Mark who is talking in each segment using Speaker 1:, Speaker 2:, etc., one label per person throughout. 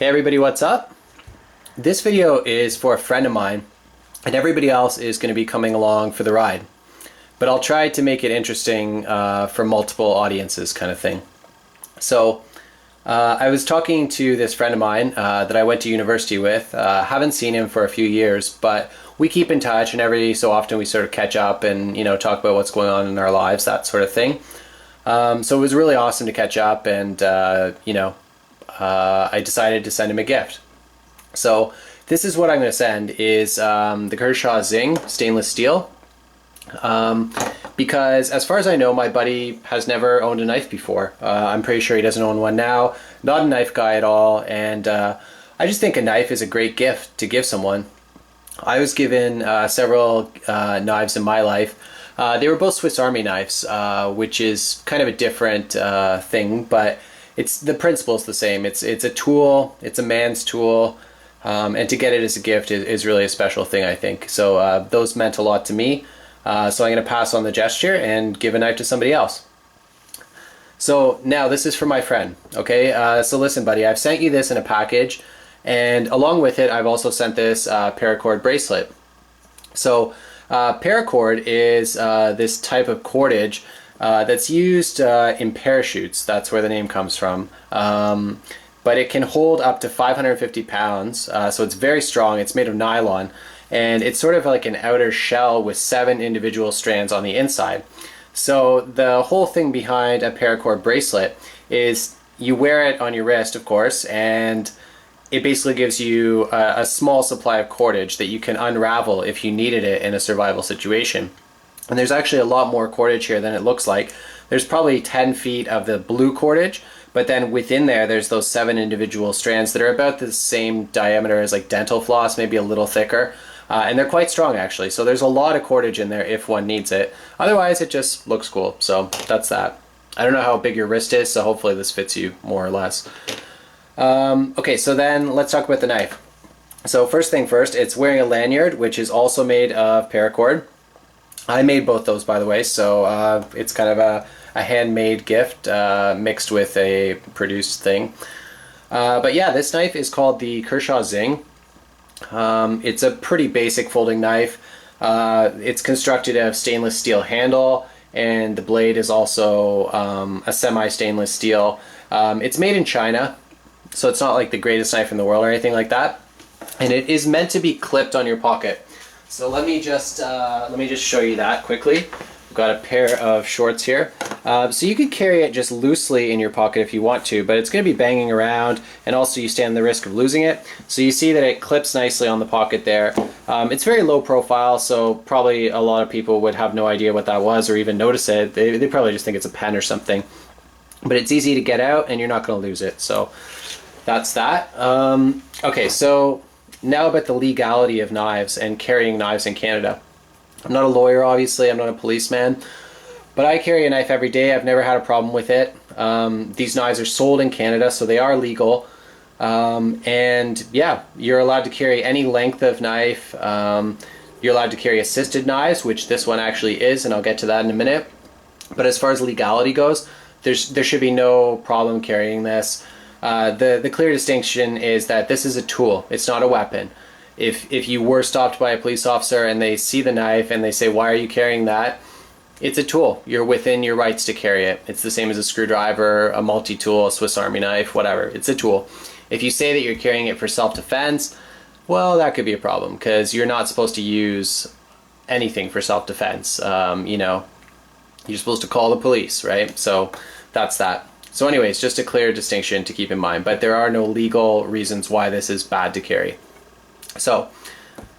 Speaker 1: Hey everybody, what's up? This video is for a friend of mine, and everybody else is going to be coming along for the ride. But I'll try to make it interesting for multiple audiences kind of thing. So I was talking to this friend of mine that I went to university with. Haven't seen him for a few years, but we keep in touch, and every so often we sort of catch up and talk about what's going on in our lives, that sort of thing. So it was really awesome to catch up, and I decided to send him a gift. So this is what I'm going to send is the Kershaw Zing stainless steel. Because as far as I know, my buddy has never owned a knife before. I'm pretty sure he doesn't own one now. Not a knife guy at all, and I just think a knife is a great gift to give someone. I was given several knives in my life. They were both Swiss Army knives, which is kind of a different thing, but the principle is the same. It's a tool, it's a man's tool, and to get it as a gift is really a special thing, I think. So those meant a lot to me. So I'm going to pass on the gesture and give a knife to somebody else. So now this is for my friend, okay? So listen, buddy, I've sent you this in a package, and along with it, I've also sent this paracord bracelet. So paracord is this type of cordage that's used in parachutes. That's where the name comes from. But it can hold up to 550 pounds, so it's very strong. It's made of nylon, and it's sort of like an outer shell with 7 individual strands on the inside. So the whole thing behind a paracord bracelet is you wear it on your wrist, of course, and it basically gives you a small supply of cordage that you can unravel if you needed it in a survival situation. And there's actually a lot more cordage here than it looks like. There's probably 10 feet of the blue cordage, but then within there's those 7 individual strands that are about the same diameter as like dental floss, maybe a little thicker. And they're quite strong actually, so there's a lot of cordage in there if one needs it. Otherwise it just looks cool, so that's that. I don't know how big your wrist is, so hopefully this fits you more or less. Okay, so then let's talk about the knife. So first thing first, it's wearing a lanyard, which is also made of paracord. I made both those, by the way, so it's kind of a handmade gift mixed with a produced thing. But yeah, this knife is called the Kershaw Zing. It's a pretty basic folding knife. It's constructed of stainless steel handle, and the blade is also a semi-stainless steel. It's made in China, so it's not like the greatest knife in the world or anything like that. And it is meant to be clipped on your pocket. So let me just show you that quickly. I've got a pair of shorts here. So you could carry it just loosely in your pocket if you want to, but it's going to be banging around, and also you stand the risk of losing it. So you see that it clips nicely on the pocket there. It's very low profile, so probably a lot of people would have no idea what that was or even notice it. They probably just think it's a pen or something. But it's easy to get out, and you're not going to lose it. So that's that. Okay, so now about the legality of knives and carrying knives in Canada. I'm not a lawyer, obviously, I'm not a policeman, but I carry a knife every day. I've never had a problem with it. These knives are sold in Canada, so they are legal. And yeah, you're allowed to carry any length of knife. You're allowed to carry assisted knives, which this one actually is, and I'll get to that in a minute. But as far as legality goes, there should be no problem carrying this. The clear distinction is that this is a tool, it's not a weapon. If you were stopped by a police officer and they see the knife and they say, "Why are you carrying that?" It's a tool. You're within your rights to carry it. It's the same as a screwdriver, a multi-tool, a Swiss Army knife, whatever. It's a tool. If you say that you're carrying it for self-defense, well, that could be a problem, because you're not supposed to use anything for self-defense. You're supposed to call the police, right? So that's that. So anyways, just a clear distinction to keep in mind, but there are no legal reasons why this is bad to carry. So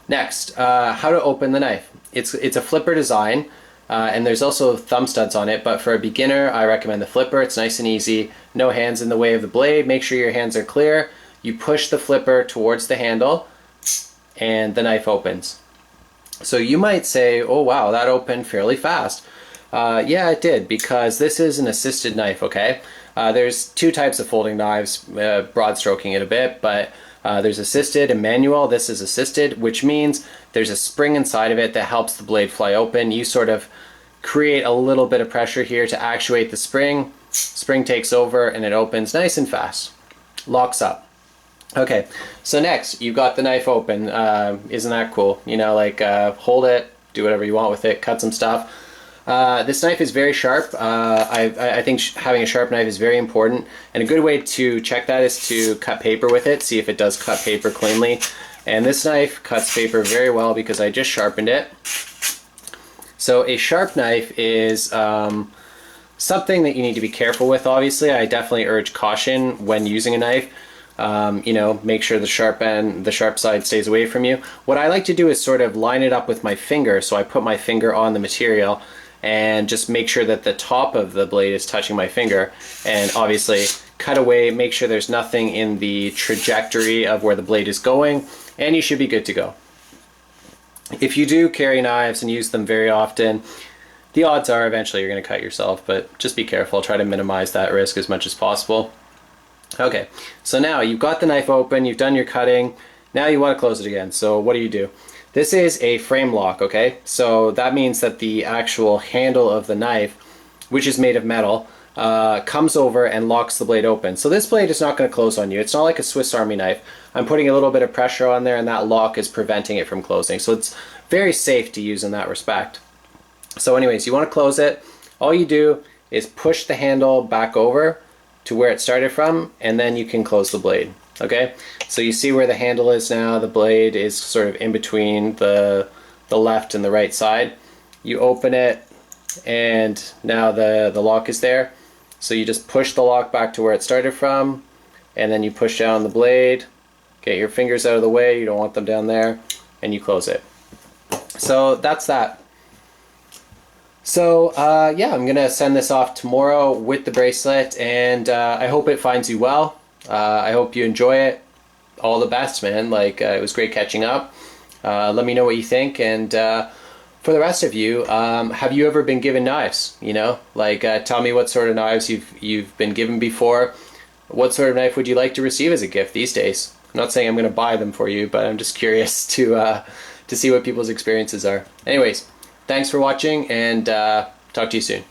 Speaker 1: next, how to open the knife. It's a flipper design, and there's also thumb studs on it, but for a beginner I recommend the flipper. It's nice and easy, no hands in the way of the blade. Make sure your hands are clear. You push the flipper towards the handle and the knife opens. So you might say, "Oh wow, that opened fairly fast." Yeah, it did, because this is an assisted knife, okay? There's 2 types of folding knives, broad stroking it a bit, but there's assisted and manual. This is assisted, which means there's a spring inside of it that helps the blade fly open. You sort of create a little bit of pressure here to actuate the spring. Spring takes over and it opens nice and fast. Locks up. Okay, so next you've got the knife open. Isn't that cool? You know, like hold it, do whatever you want with it, cut some stuff. This knife is very sharp. I think having a sharp knife is very important, and a good way to check that is to cut paper with it, see if it does cut paper cleanly. And this knife cuts paper very well because I just sharpened it. So a sharp knife is something that you need to be careful with, obviously. I definitely urge caution when using a knife. You know, make sure the sharp end, the sharp side stays away from you. What I like to do is sort of line it up with my finger. So I put my finger on the material and just make sure that the top of the blade is touching my finger, and obviously cut away, make sure there's nothing in the trajectory of where the blade is going, and you should be good to go. If you do carry knives and use them very often, the odds are eventually you're going to cut yourself, but just be careful. Try to minimize that risk as much as possible. Okay, so now you've got the knife open, you've done your cutting, now you want to close it again. So what do? This is a frame lock, okay? So that means that the actual handle of the knife, which is made of metal, comes over and locks the blade open. So this blade is not going to close on you. It's not like a Swiss Army knife. I'm putting a little bit of pressure on there and that lock is preventing it from closing. So it's very safe to use in that respect. So anyways, you want to close it. All you do is push the handle back over to where it started from, and then you can close the blade. Okay, so you see where the handle is now. The blade is sort of in between the left and the right side. You open it, and now the lock is there. So you just push the lock back to where it started from, and then you push down the blade. Get your fingers out of the way, you don't want them down there, and you close it. So that's that. So yeah, I'm gonna send this off tomorrow with the bracelet, and I hope it finds you well. I hope you enjoy it. All the best, man. Like it was great catching up. Let me know what you think, and for the rest of you, have you ever been given knives? You know, like tell me what sort of knives you've been given before. What sort of knife would you like to receive as a gift these days? I'm not saying I'm going to buy them for you, but I'm just curious to see what people's experiences are. Anyways, thanks for watching, and talk to you soon.